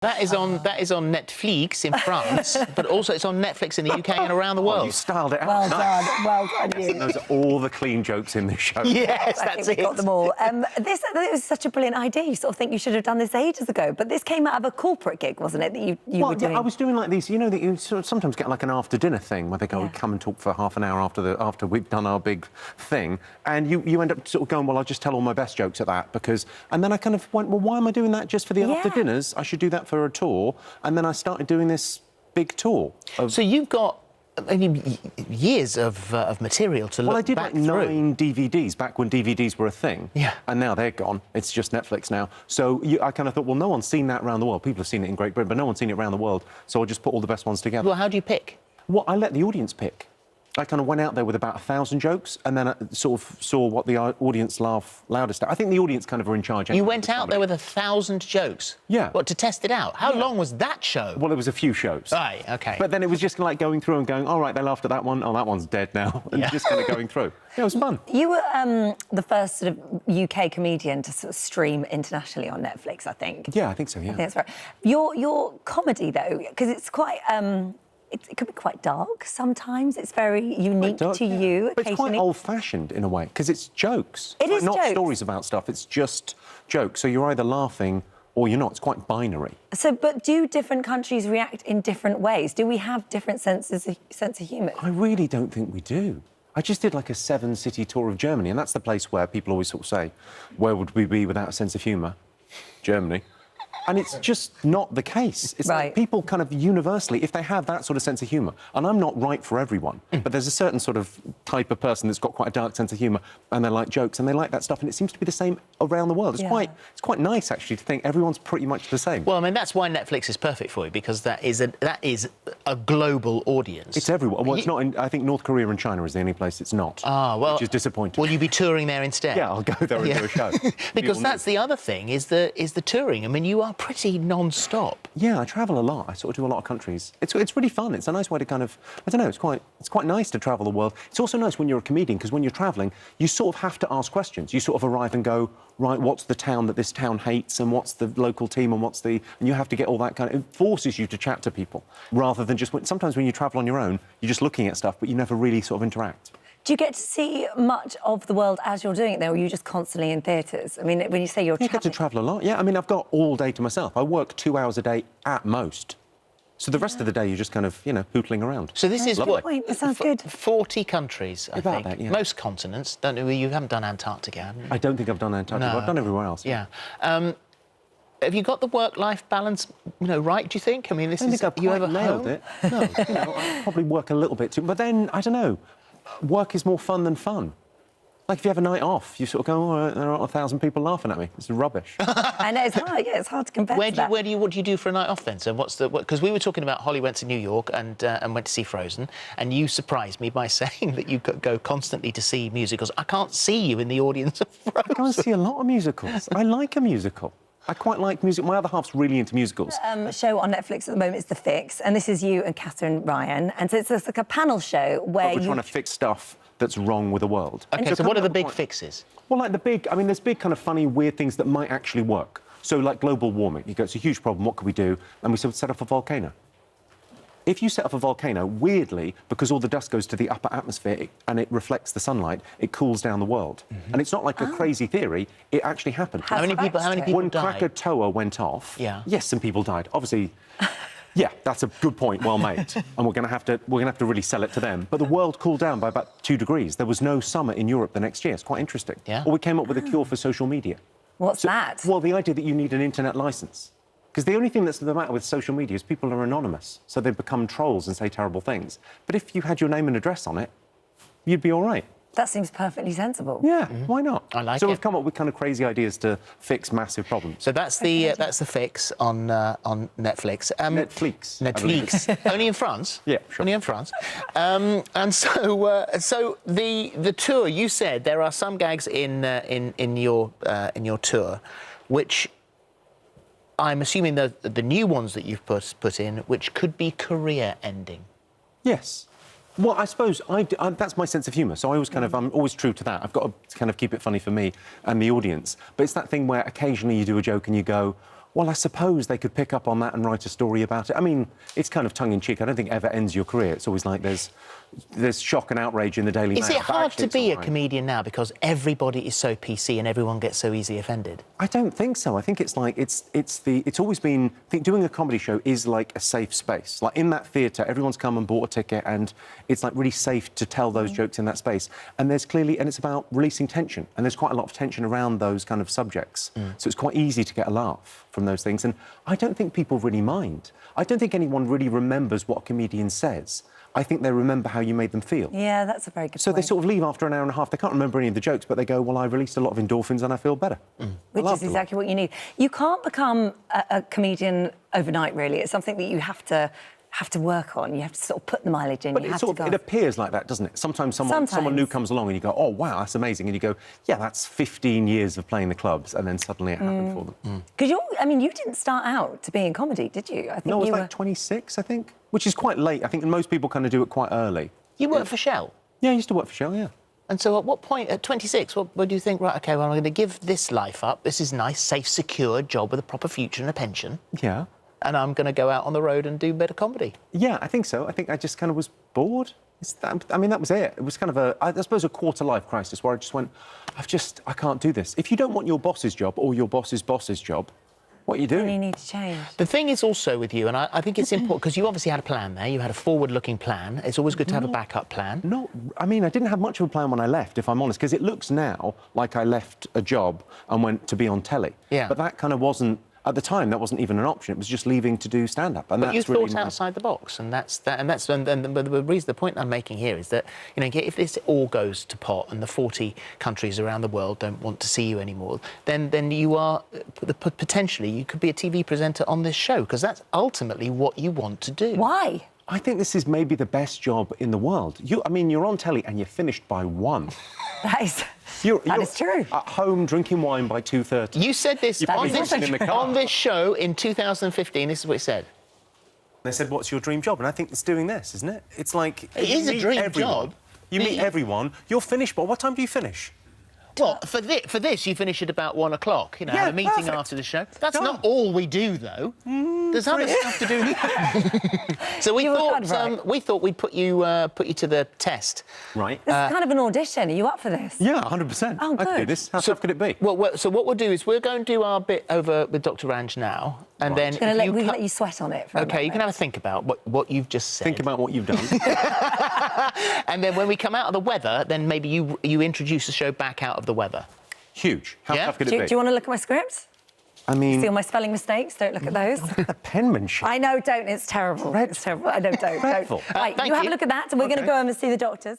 That is on Netflix in France, but also it's on Netflix in the UK and around the world. Oh, you styled it out. Well done, well done, you. Those are all the clean jokes in this show. Yes, I that's think we it. got them all. This was such a brilliant idea. You sort of think you should have done this ages ago, but this came out of a corporate gig, wasn't it? That you were doing. Yeah, I was doing like these. You know that you sort of sometimes get like an after-dinner thing where they go, "Come and talk for half an hour after we've done our big thing," and you end up sort of going, "Well, I'll just tell all my best jokes at that because." And then I kind of went, "Well, why am I doing that just for the after-dinners? I should do that for a tour." And then I started doing this big tour. So you've got years of material to look back through. Well, I did like 9 DVDs back when DVDs were a thing. Yeah. And now they're gone. It's just Netflix now. So I kind of thought, well, no one's seen that around the world. People have seen it in Great Britain, but no one's seen it around the world. So I'll just put all the best ones together. Well, how do you pick? Well, I let the audience pick. I kind of went out there with about 1,000 jokes and then I sort of saw what the audience laugh loudest at. I think the audience kind of are in charge. You went out there with 1,000 jokes? Yeah. What, to test it out? How long was that show? Well, it was a few shows. Right, OK. But then it was just like going through and going, all right, they laughed at that one. Oh, that one's dead now. And just kind of going through. Yeah, it was fun. You were the first sort of UK comedian to sort of stream internationally on Netflix, I think. Yeah, I think so, yeah. I think that's right. Your comedy, though, because it's quite... It could be quite dark sometimes. It's very unique to you. But it's quite old-fashioned in a way because it's jokes. It is not jokes. Stories about stuff. It's just jokes. So you're either laughing or you're not. It's quite binary. So, but do different countries react in different ways? Do we have different sense of humour? I really don't think we do. I just did like a 7-city tour of Germany, and that's the place where people always sort of say, "Where would we be without a sense of humour?" Germany. And it's just not the case. It's like people kind of universally, if they have that sort of sense of humour, and I'm not right for everyone, but there's a certain sort of type of person that's got quite a dark sense of humour, and they like jokes, and they like that stuff, and it seems to be the same around the world. It's quite nice, actually, to think everyone's pretty much the same. Well, I mean, that's why Netflix is perfect for you, because that is a global audience. It's everywhere. Well, it's not in... I think North Korea and China is the only place it's not, which is disappointing. Will you be touring there instead? Yeah, I'll go there and do a show. Because that's the other thing, is the touring. I mean, you are pretty non-stop. Yeah, I travel a lot. I sort of do a lot of countries. It's really fun. It's a nice way to kind of... I don't know, it's quite nice to travel the world. It's also nice when you're a comedian, because when you're travelling, you sort of have to ask questions. You sort of arrive and go, right, what's the town that this town hates, and what's the local team, and what's the... And you have to get all that kind of... It forces you to chat to people, rather than just... Sometimes when you travel on your own, you're just looking at stuff, but you never really sort of interact. Do you get to see much of the world as you're doing it, though, or are you just constantly in theatres? I mean, when you say you're travelling... I get to travel a lot, yeah. I mean, I've got all day to myself. I work 2 hours a day at most. So the rest of the day, you're just kind of, you know, hootling around. So this is what... That sounds good. 40 countries, I think. That, yeah. Most continents. Don't know, you haven't done Antarctica, haven't you? I don't think I've done Antarctica. No. I've done everywhere else. Yeah. Have you got the work-life balance, you know, right, do you think? I mean, this is... I think I've quite nailed it. No, you know, I probably work a little bit too... But then, I don't know, work is more fun than fun. Like, if you have a night off, you sort of go, oh, there are 1,000 people laughing at me. It's rubbish. I know, it's hard, yeah, it's hard to compare to that. What do you do for a night off, then? So what's the... Because we were talking about Holly went to New York and went to see Frozen, and you surprised me by saying that you go constantly to see musicals. I can't see you in the audience of Frozen. I can't see a lot of musicals. I like a musical. I quite like music. My other half's really into musicals. Show on Netflix at the moment is The Fix, and this is you and Catherine Ryan, and so it's like a panel show where we're trying to fix stuff that's wrong with the world. OK, so what are the big fixes? Well, like I mean, there's big kind of funny, weird things that might actually work. So, like global warming, you go, it's a huge problem, what could we do? And we said, set off a volcano. If you set off a volcano, weirdly, because all the dust goes to the upper atmosphere and it reflects the sunlight, it cools down the world. And it's not like a crazy theory, it actually happened. How many people died? When Krakatoa went off, yes, some people died. Obviously, yeah, that's a good point, well made. And we're going to have to really sell it to them. But the world cooled down by about 2 degrees. There was no summer in Europe the next year. It's quite interesting. Yeah. Or we came up with a cure for social media. What's that? Well, the idea that you need an internet licence. Because the only thing that's the matter with social media is people are anonymous, so they become trolls and say terrible things. But if you had your name and address on it, you'd be all right. That seems perfectly sensible. Yeah, why not? I like it. So we've come up with kind of crazy ideas to fix massive problems. So that's the Fix on Netflix. Netflix. Only in France. Yeah, sure. Only in France. And so the tour. You said there are some gags in your tour, which I'm assuming the new ones that you've put in, which could be career-ending. Yes. Well, I suppose that's my sense of humour, so I'm always true to that. I've got to kind of keep it funny for me and the audience. But it's that thing where occasionally you do a joke and you go, well, I suppose they could pick up on that and write a story about it. I mean, it's kind of tongue-in-cheek. I don't think it ever ends your career. It's always like there's shock and outrage in the Daily Mail. Is it hard to be a right. comedian now because everybody is so PC and everyone gets so easily offended? I don't think so. I think it's like it's always been. I think doing a comedy show is like a safe space. Like in that theatre, everyone's come and bought a ticket, and it's like really safe to tell those jokes in that space. And there's clearly, and it's about releasing tension, and there's quite a lot of tension around those kind of subjects. So it's quite easy to get a laugh from those things, and I don't think people really mind. I don't think anyone really remembers what a comedian says. I think they remember how you made them feel. Yeah, that's a very good So point. they sort of leave after an hour and a half. They can't remember any of the jokes, but they go, well, I released a lot of endorphins and I feel better. Which is exactly what you need. You can't become a comedian overnight, really. It's something that you have to work on. You have to sort of put the mileage in. But You have it appears like that, doesn't it? Sometimes someone new comes along and you go, oh, wow, that's amazing. And you go, yeah, that's 15 years of playing the clubs. And then suddenly it happened for them. Because you didn't start out to be in comedy, did you? I think No, I was you like were... 26, I think, which is quite late. I think most people kind of do it quite early. You worked for Shell? Yeah, I used to work for Shell, yeah. And so at what point, at 26, what do you think, right, OK, well, I'm going to give this life up. This is nice, safe, secure job with a proper future and a pension. Yeah. And I'm going to go out on the road and do a bit of comedy. Yeah, I think so. I think I just kind of was bored. I mean, that was it. It was kind of I suppose, a quarter-life crisis where I just went, I can't do this. If you don't want your boss's job or your boss's boss's job, what are you doing? You need to change. The thing is also with you, and I think it's important, because you obviously had a plan there. You had a forward-looking plan. It's always good to have a backup plan. No, I mean, I didn't have much of a plan when I left, if I'm honest, because it looks now like I left a job and went to be on telly. Yeah. But that kind of wasn't... At the time, that wasn't even an option. It was just leaving to do stand-up, and But that's you really thought nice. outside the box, and the point I'm making here is that, you know, if this all goes to pot and the 40 countries around the world don't want to see you anymore, then you are potentially you could be a TV presenter on this show, because that's ultimately what you want to do. Why? I think this is maybe the best job in the world. You're on telly and you're finished by 1. That is true. At home drinking wine by 2:30. You said this You're probably listening in the car. on this show in 2015. This is what it said. They said, what's your dream job? And I think it's doing this, isn't it? It's like... It is a dream job. You meet everyone. You're finished by... What time do you finish? Well, for this, you finish at about 1 o'clock. You know, Yeah, have a meeting perfect. after the show. That's Done. not all we do, though. There's other stuff to do. So we thought we'd put you to the test. Right. This is kind of an audition. Are you up for this? Yeah, 100%. Oh, I could do good. this. How tough could it be? Well, so what we'll do is we're going to do our bit over with Dr Ranj now, and then We're going to let you sweat on it for a OK, you moment. can have a think about what you've just said. Think about what you've done. And then when we come out of the weather, then maybe you introduce the show back out of the weather. Huge. How Yeah? tough could it Do be? you want to look at my script? I mean... See all my spelling mistakes? Don't look at those. the penmanship. I know, don't. It's terrible. It's terrible. I know, don't. Dreadful. Right, thank you have you. a look at that, and we're going to Okay. go home and see the doctors.